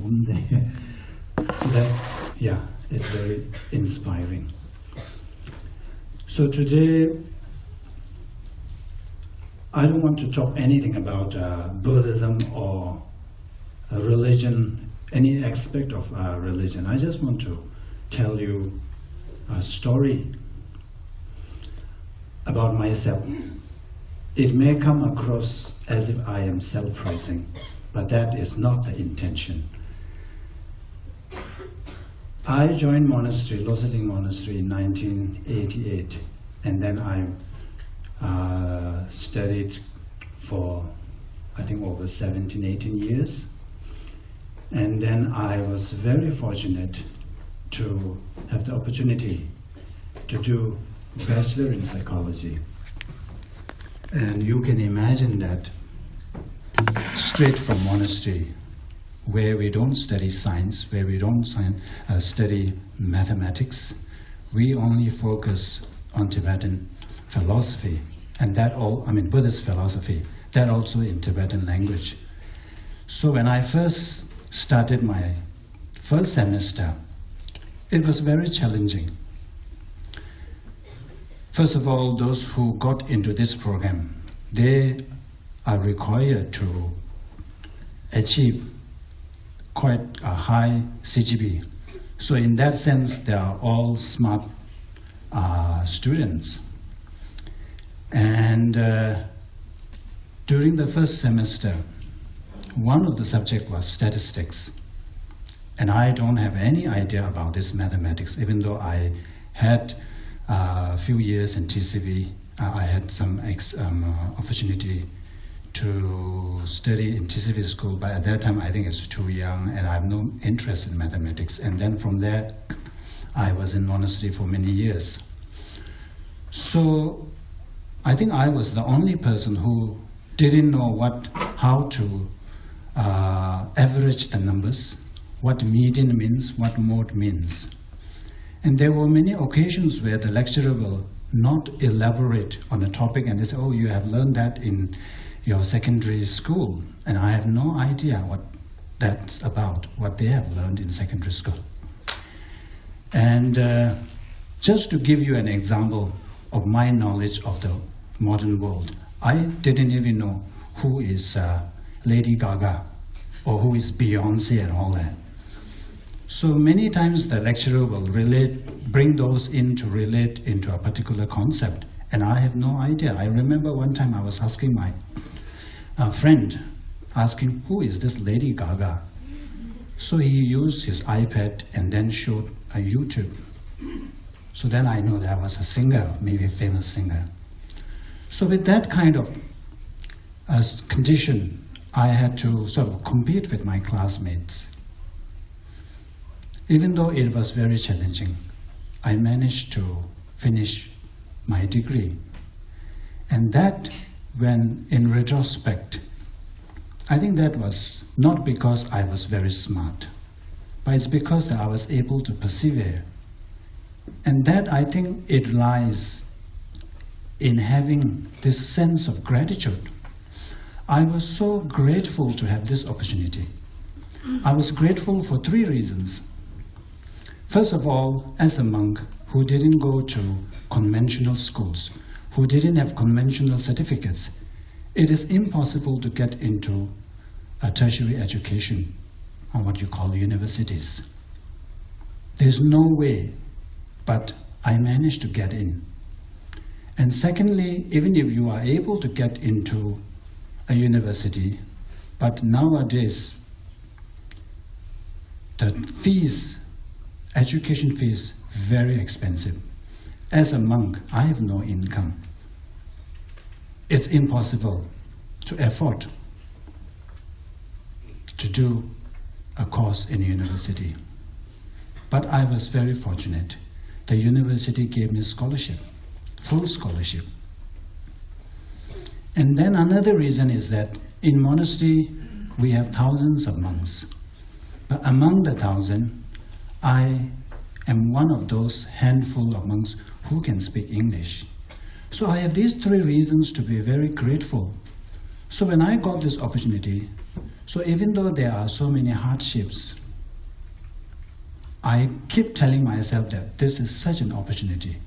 home there. So that's, yeah, it's very inspiring. So today, I don't want to talk anything about Buddhism or religion, any aspect of religion. I just want to tell you a story about myself. It may come across as if I am self-praising, but that is not the intention. I joined monastery, Loseling Monastery, in 1988, and then I studied for, I think, over 17, 18 years. And then I was very fortunate to have the opportunity to do Bachelor in Psychology. And you can imagine that straight from monastery, where we don't study science, where we don't study mathematics, we only focus on Tibetan philosophy, and that all, I mean Buddhist philosophy, that also in Tibetan language. So when I first started my first semester, it was very challenging. First of all, those who got into this program, they are required to achieve quite a high CGP. So in that sense, they are all smart students. And during the first semester, one of the subjects was statistics. And I don't have any idea about this mathematics, even though I had a few years in TCV. I had some opportunity to study in TCV school, but at that time I think it's too young and I have no interest in mathematics. And then from there, I was in monastery for many years. So I think I was the only person who didn't know how to average the numbers, what median means, what mode means. And there were many occasions where the lecturer will not elaborate on a topic and they say, oh, you have learned that in your secondary school. And I have no idea what that's about, what they have learned in secondary school. And just to give you an example of my knowledge of the modern world, I didn't even know who is Lady Gaga or who is Beyonce and all that. So many times the lecturer will bring those in to relate into a particular concept, and I have no idea. I remember one time I was asking my friend, asking, who is this Lady Gaga? So he used his iPad and then showed a YouTube. So then I know that was a singer, maybe a famous singer. So with that kind of condition, I had to sort of compete with my classmates. Even though it was very challenging, I managed to finish my degree. And that, when in retrospect, I think that was not because I was very smart, but it's because that I was able to persevere. And that, I think, it lies in having this sense of gratitude. I was so grateful to have this opportunity. I was grateful for 3 reasons. First of all, as a monk who didn't go to conventional schools, who didn't have conventional certificates, it is impossible to get into a tertiary education on what you call universities. There's no way, but I managed to get in. And secondly, even if you are able to get into a university, but nowadays the fees, education fees, very expensive. As a monk, I have no income. It's impossible to afford to do a course in a university. But I was very fortunate. The university gave me scholarship, full scholarship. And then another reason is that in monastery, we have thousands of monks. But among the 1,000, I am one of those handful of monks who can speak English. So I have these 3 reasons to be very grateful. So when I got this opportunity So even though there are so many hardships, I keep telling myself that this is such an opportunity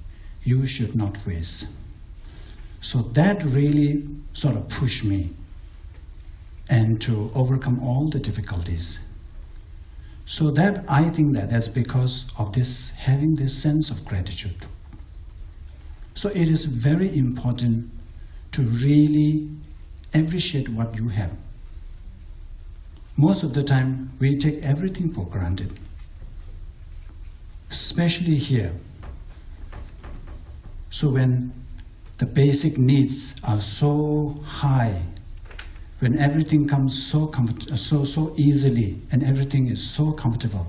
you should not waste. So that really sort of pushed me and to overcome all the difficulties. So that I think that that's because of this, having this sense of gratitude. So it is very important to really appreciate what you have. Most of the time, we take everything for granted, especially here. So when the basic needs are so high, when everything comes so easily and everything is so comfortable,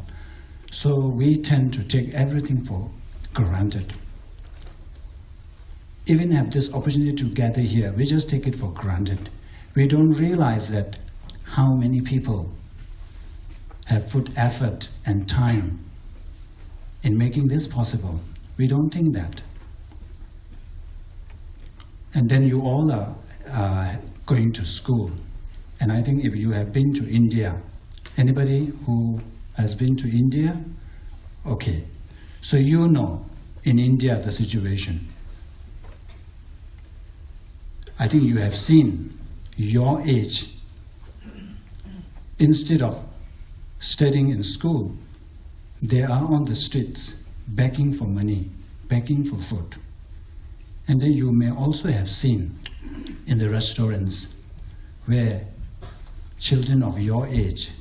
so we tend to take everything for granted. Even have this opportunity to gather here, we just take it for granted. We don't realize that how many people have put effort and time in making this possible. We don't think that. And then you all are going to school. And I think if you have been to India, anybody who has been to India? Okay. So you know in India the situation. I think you have seen your age, instead of studying in school, they are on the streets begging for money, begging for food. And then you may also have seen in the restaurants where children of your age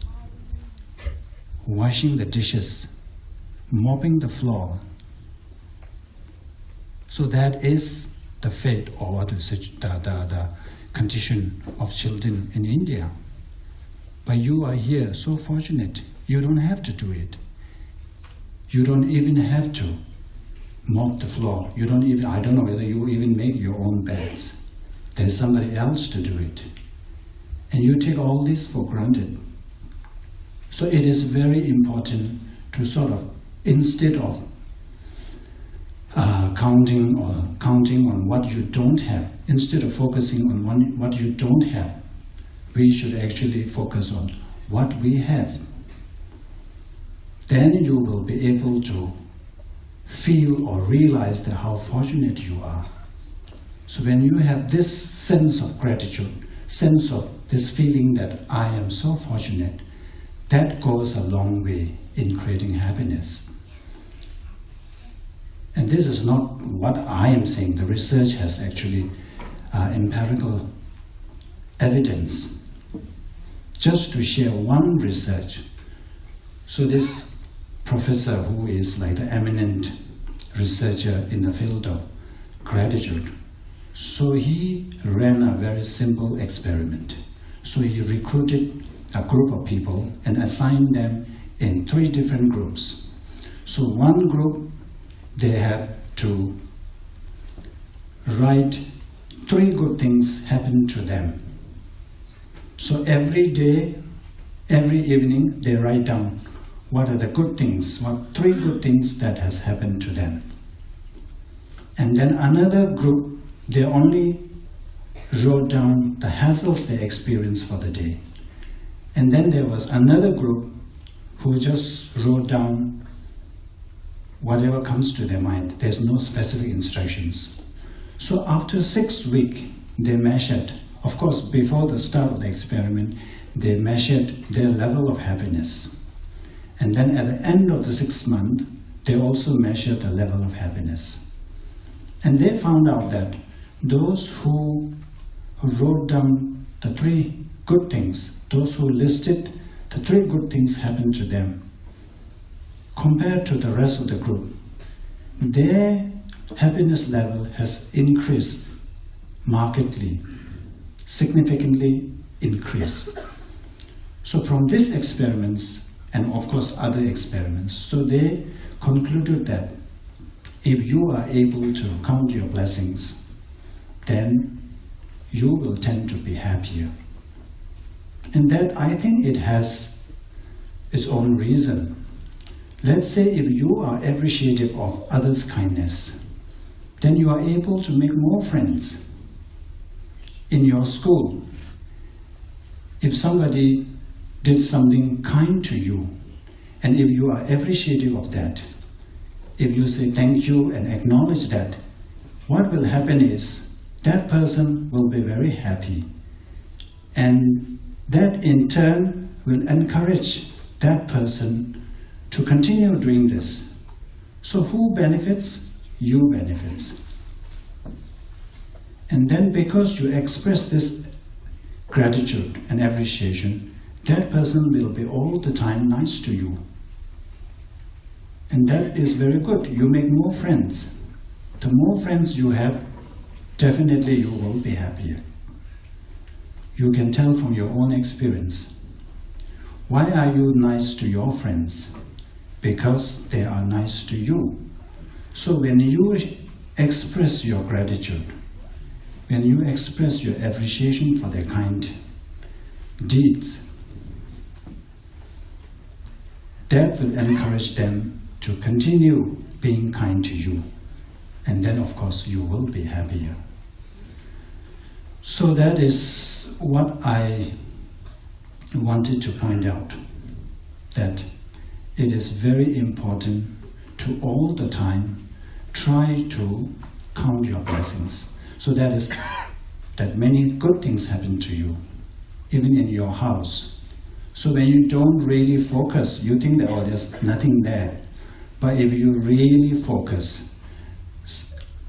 washing the dishes, mopping the floor. So that is the fate or the condition of children in India. But you are here so fortunate, you don't have to do it. You don't even have to mop the floor. You don't even, I don't know whether you even make your own beds. There's somebody else to do it. And you take all this for granted. So it is very important to sort of, instead of counting on what you don't have, instead of focusing on what you don't have, we should actually focus on what we have. Then you will be able to feel or realize that how fortunate you are. So when you have this sense of gratitude, sense of this feeling that I am so fortunate, that goes a long way in creating happiness. And this is not what I am saying. The research has actually empirical evidence. Just to share one research. So this professor, who is like the eminent researcher in the field of gratitude, so he ran a very simple experiment. So he recruited a group of people and assigned them in 3 different groups. So one group, they had to write 3 good things happened to them. So every day, every evening, they write down what are the good things, what 3 good things that has happened to them. And then another group, they only wrote down the hassles they experienced for the day. And then there was another group who just wrote down whatever comes to their mind. There's no specific instructions. So after 6 weeks, they measured. Of course, before the start of the experiment, they measured their level of happiness. And then at the end of the 6th month, they also measured the level of happiness. And they found out that those who wrote down the 3 good things, those who listed the 3 good things happened to them, compared to the rest of the group, their happiness level has increased markedly, significantly increased. So from these experiments, and of course other experiments, so they concluded that if you are able to count your blessings, then you will tend to be happier. And that, I think it has its own reason. Let's say if you are appreciative of others' kindness, then you are able to make more friends. In your school, if somebody did something kind to you, and if you are appreciative of that, if you say thank you and acknowledge that, what will happen is that person will be very happy, and that in turn will encourage that person to continue doing this. So who benefits? You benefits. And then because you express this gratitude and appreciation, that person will be all the time nice to you. And that is very good. You make more friends. The more friends you have, definitely you will be happier. You can tell from your own experience. Why are you nice to your friends? Because they are nice to you. So when you express your gratitude, when you express your appreciation for their kind deeds, that will encourage them to continue being kind to you. And then, of course, you will be happier. So that is what I wanted to point out, that it is very important to all the time try to count your blessings. So that is that many good things happen to you, even in your house. So when you don't really focus, you think that, oh, there's nothing there. But if you really focus,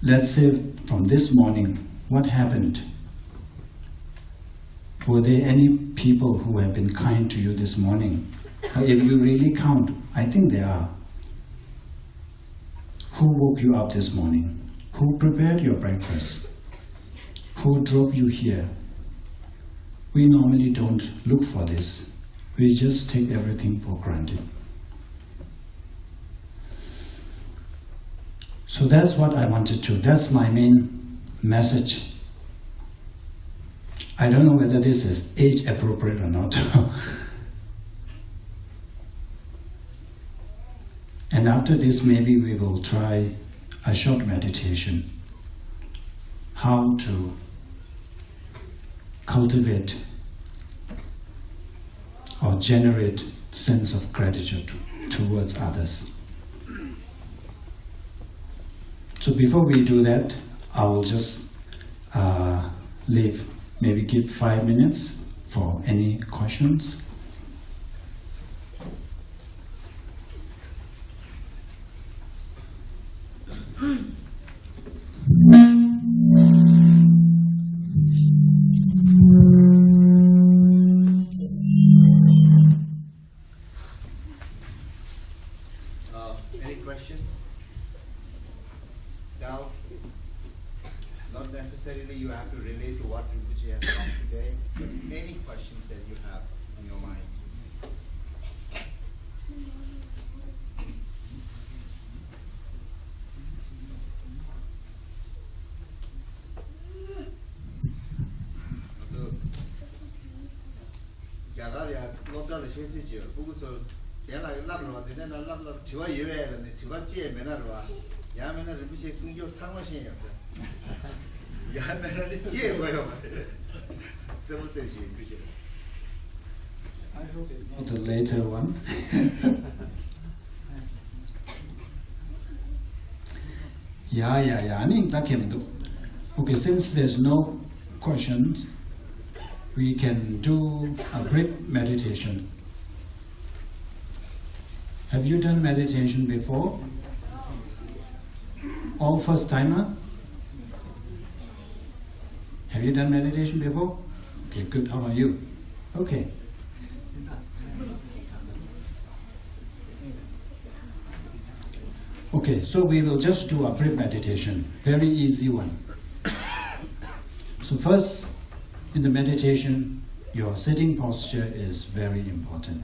let's say from this morning, what happened? Were there any people who have been kind to you this morning? Or if you really count, I think there are. Who woke you up this morning? Who prepared your breakfast? Who drove you here? We normally don't look for this. We just take everything for granted. So that's what I wanted to, that's my main message. I don't know whether this is age appropriate or not. And after this, maybe we will try a short meditation. How to cultivate or generate sense of gratitude towards others. So before we do that, I will just leave, maybe give 5 minutes for any questions. Any questions? Now, not necessarily you have to relate to what Rinpoche has taught today, but any questions that you have in your mind. I hope it's not the later one. Okay, since there's no questions, we can do a brief meditation. Have you done meditation before? All first timer? Have you done meditation before? Okay, good. How about you? Okay. Okay, so we will just do a brief meditation. Very easy one. So first, in the meditation, your sitting posture is very important.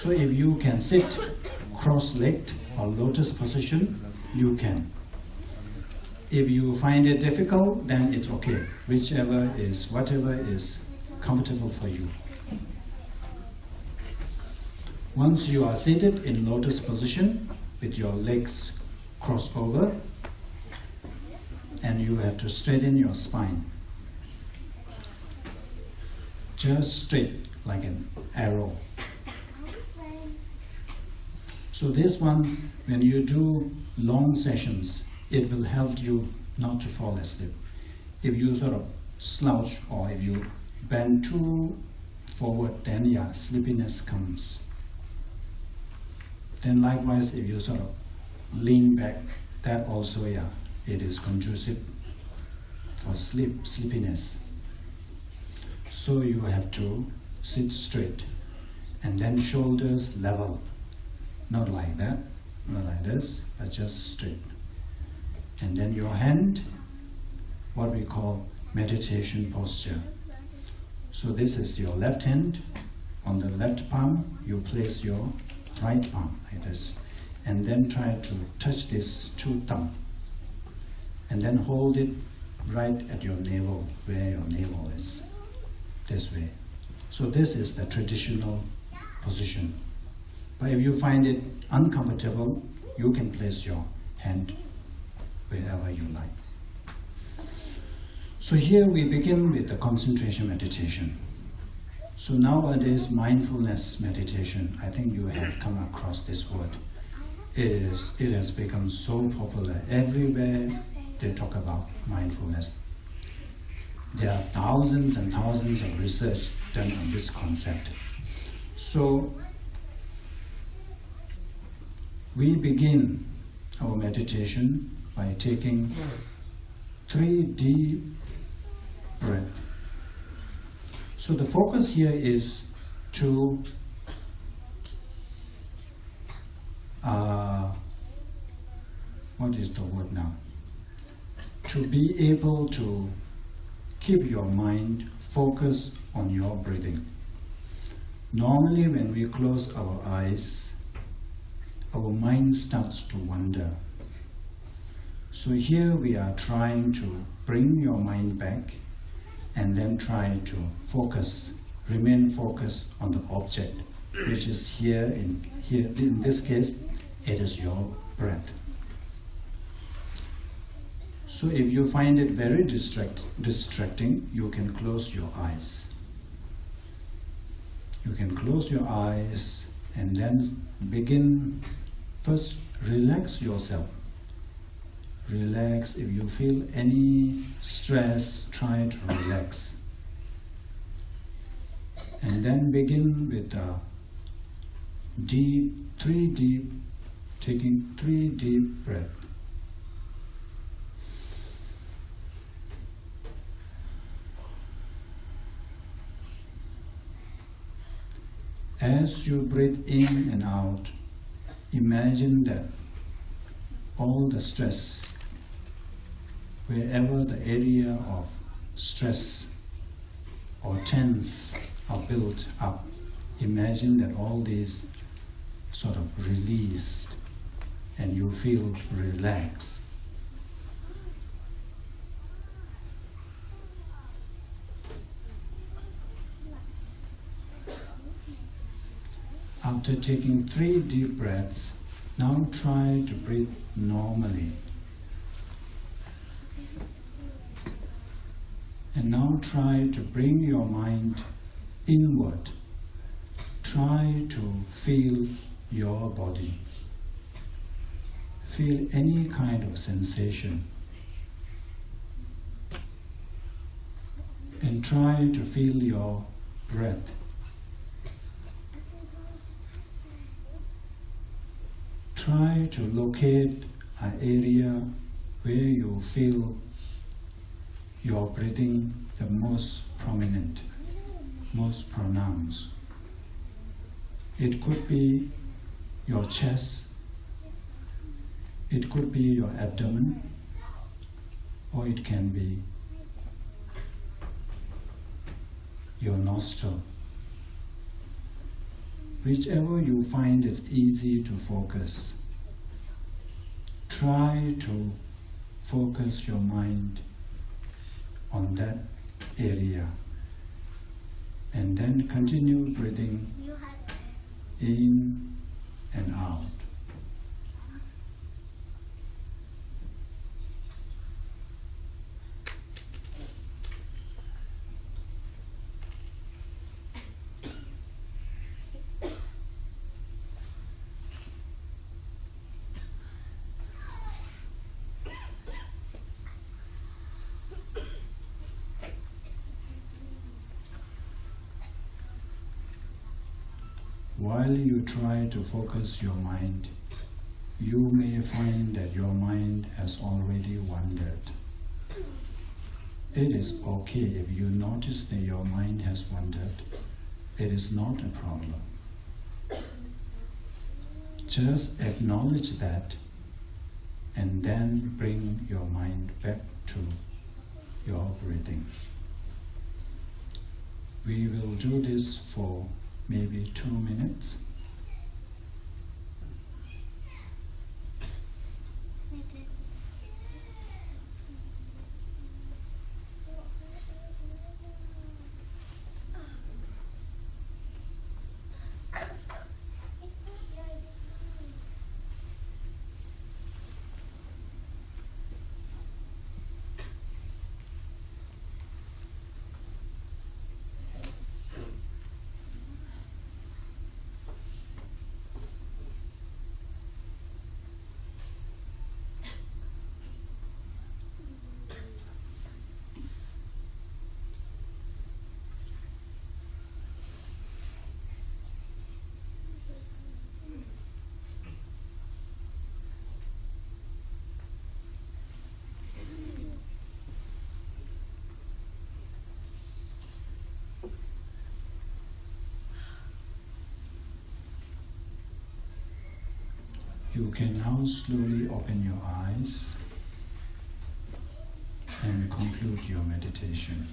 So if you can sit cross-legged or lotus position, you can. If you find it difficult, then it's okay. Whatever is comfortable for you. Once you are seated in lotus position with your legs crossed over, and you have to straighten your spine. Just straight, like an arrow. So this one, when you do long sessions, it will help you not to fall asleep. If you sort of slouch or if you bend too forward, then yeah, sleepiness comes. Then likewise, if you sort of lean back, that also, yeah, it is conducive for sleepiness. So you have to sit straight and then shoulders level. Not like that, not like this, but just straight. And then your hand, what we call meditation posture. So this is your left hand. On the left palm, you place your right palm like this. And then try to touch these two thumbs. And then hold it right at your navel, where your navel is. This way. So this is the traditional position. But if you find it uncomfortable, you can place your hand wherever you like. So here we begin with the concentration meditation. So nowadays, mindfulness meditation, I think you have come across this word. It has become so popular. Everywhere they talk about mindfulness. There are thousands and thousands of research done on this concept. So we begin our meditation by taking 3 deep breaths. So the focus here is to what is the word now? To be able to keep your mind focused on your breathing. Normally when we close our eyes, our mind starts to wander. So here we are trying to bring your mind back and then try to focus, remain focused on the object, which is here in this case, it is your breath. So if you find it very distracting, you can close your eyes. You can close your eyes and then begin. First, relax yourself. Relax. If you feel any stress, try to relax. And then begin with taking 3 deep breaths. As you breathe in and out, imagine that all the stress, wherever the area of stress or tense are built up, imagine that all these sort of released and you feel relaxed. After taking 3 deep breaths, now try to breathe normally. And now try to bring your mind inward. Try to feel your body. Feel any kind of sensation. And try to feel your breath. Try to locate an area where you feel your breathing the most prominent, most pronounced. It could be your chest, it could be your abdomen, or it can be your nostril. Whichever you find is easy to focus, try to focus your mind on that area and then continue breathing in and out. while you try to focus your mind, you may find that your mind has already wandered. It is okay if you notice that your mind has wandered. It is not a problem. Just acknowledge that and then bring your mind back to your breathing. We will do this for maybe 2 minutes. You can now slowly open your eyes and conclude your meditation.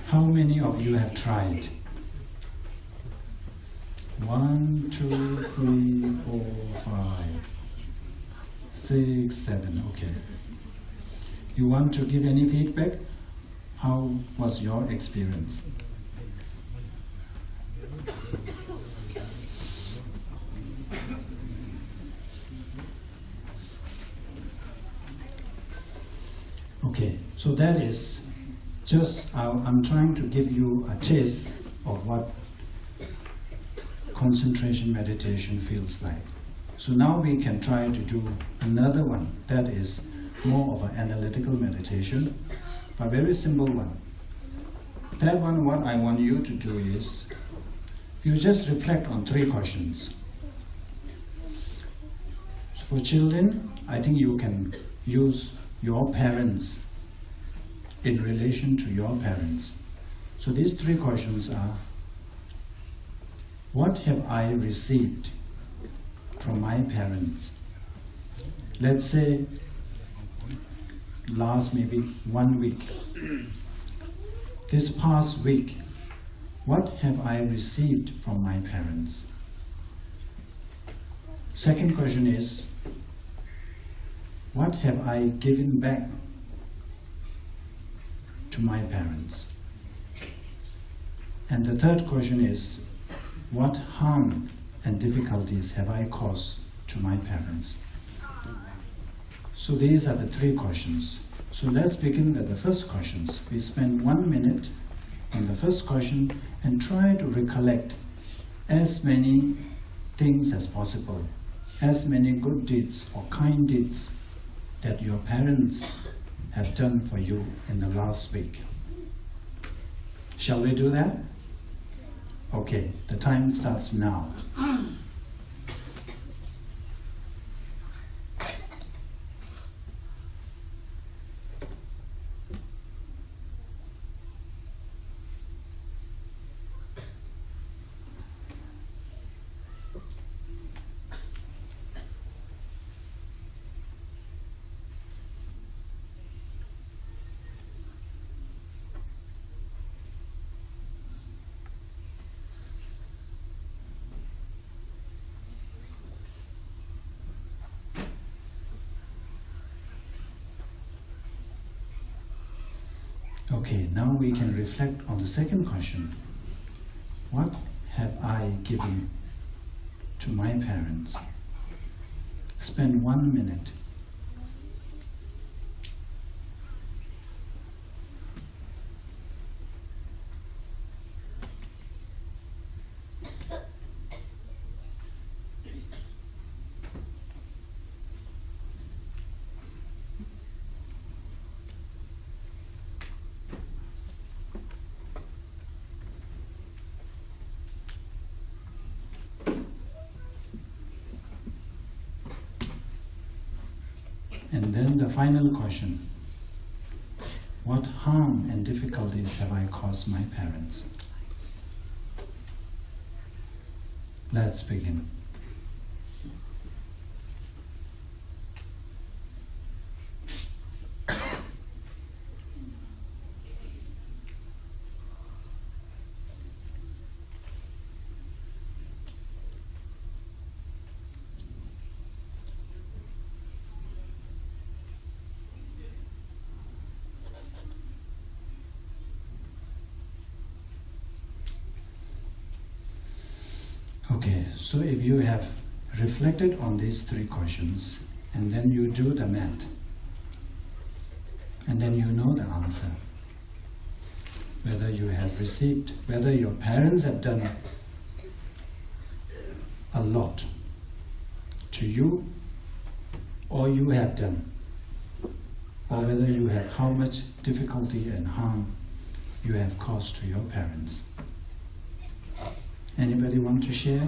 How many of you have tried? 1, 2, 3, 4, 5, 6, 7. Okay. You want to give any feedback? How was your experience? Okay, so that is just, I'm trying to give you a taste of what concentration meditation feels like. So now we can try to do another one that is more of an analytical meditation, a very simple one. That one, what I want you to do is, you just reflect on 3 questions. For children, I think you can use your parents in relation to your parents. So these 3 questions are, what have I received from my parents? Let's say last maybe 1 week. This past week, what have I received from my parents? Second question is, what have I given back to my parents? And the third question is, what harm and difficulties have I caused to my parents? So these are the 3 questions. So let's begin with the first questions. We spend 1 minute on the first question and try to recollect as many things as possible, as many good deeds or kind deeds that your parents have done for you in the last week. Shall we do that? Okay, the time starts now. Okay, now we can reflect on the second question. What have I given to my parents? Spend 1 minute. And then the final question: what harm and difficulties have I caused my parents? Let's begin. Okay, so if you have reflected on these three questions, and then you do the math, and then you know the answer, whether you have received, whether your parents have done a lot to you, or you have done, or whether you have, how much difficulty and harm you have caused to your parents. Anybody want to share?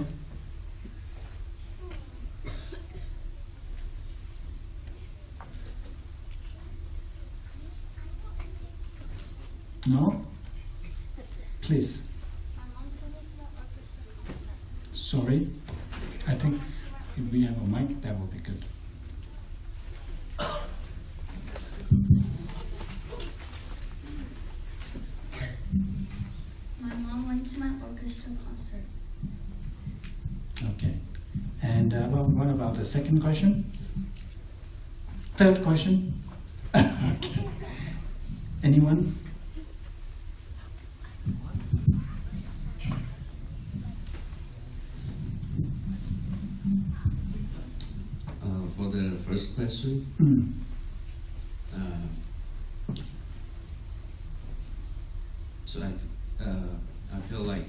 No? Please. Sorry? I think if we have a mic, that would be good. My mom went to my orchestra concert. Okay. And what about the second question? Third question? Okay. Anyone? For the first question, so I feel like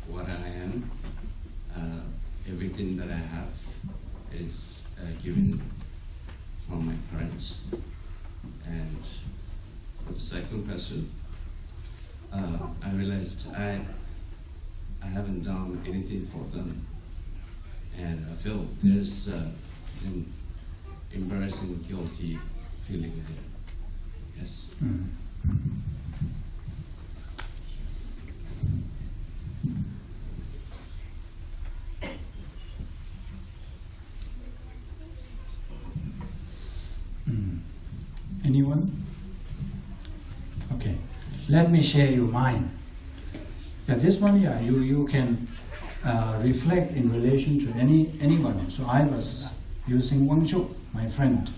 what I am, everything that I have is given from my parents. And for the second question, I realized I haven't done anything for them, and I feel there's an embarrassing, guilty feeling there. Yes. Anyone? Okay. Let me share you mine. Yeah, this one, yeah, you can reflect in relation to anyone. So I was using Wang Zhu, my friend.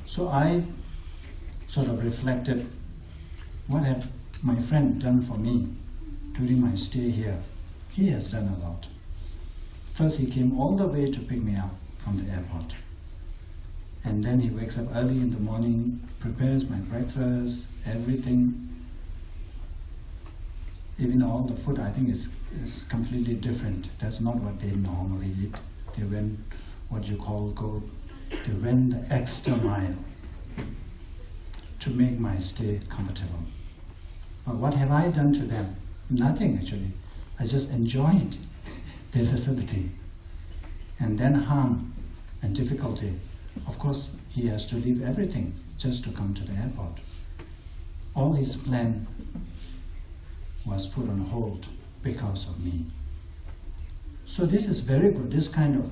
So I sort of reflected, what have my friend done for me during my stay here? He has done a lot. First, he came all the way to pick me up from the airport. And then he wakes up early in the morning, prepares my breakfast, everything. Even all the food, I think, is completely different. That's not what they normally eat. They went, what you call, they went the extra mile to make my stay comfortable. But what have I done to them? Nothing, actually. I just enjoyed their facility. And then harm and difficulty. Of course, he has to leave everything just to come to the airport. All his plan was put on hold because of me. So this is very good, this kind of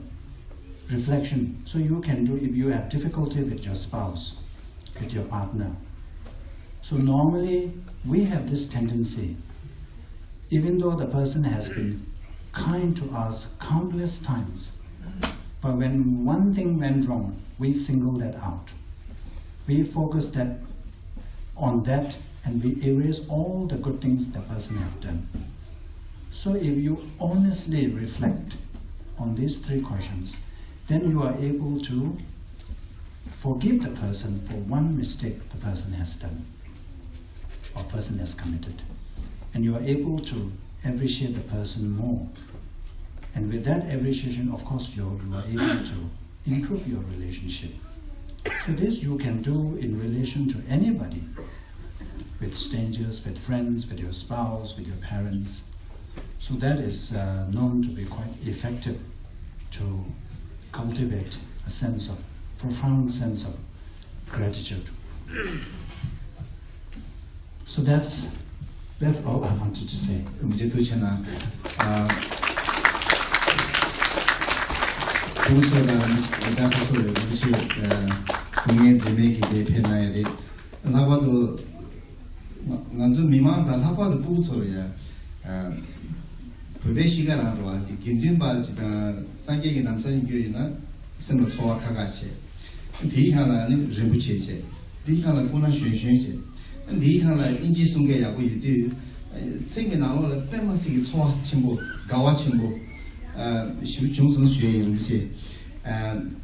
reflection. So you can do if you have difficulty with your spouse, with your partner. So normally we have this tendency, even though the person has been kind to us countless times, but when one thing went wrong, we single that out. We focus on that and we erase all the good things the person has done. So if you honestly reflect on these three questions, then you are able to forgive the person for one mistake the person has done or person has committed. And you are able to appreciate the person more. And with that appreciation, of course, you are able to improve your relationship. So this you can do in relation to anybody, with strangers, with friends, with your spouse, with your parents. So that is known to be quite effective to cultivate a sense of profound sense of gratitude. So that's all I wanted to say.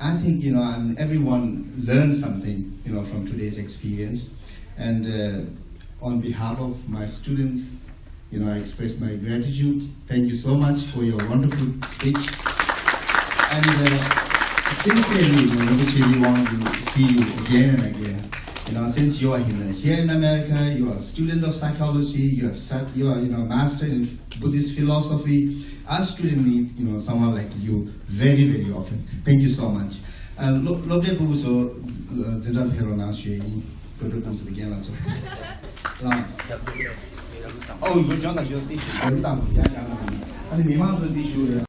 I think everyone learned something from today's experience, and on behalf of my students, I express my gratitude. Thank you so much for your wonderful speech, and sincerely, we want to see you again and again. Since you are here in America, you are a student of psychology, you are master in Buddhist philosophy. Our students need someone like you very, very often. Thank you so much. Lotte buzo general herona shui, lotte buzo again also. Oh, you don't know the issue.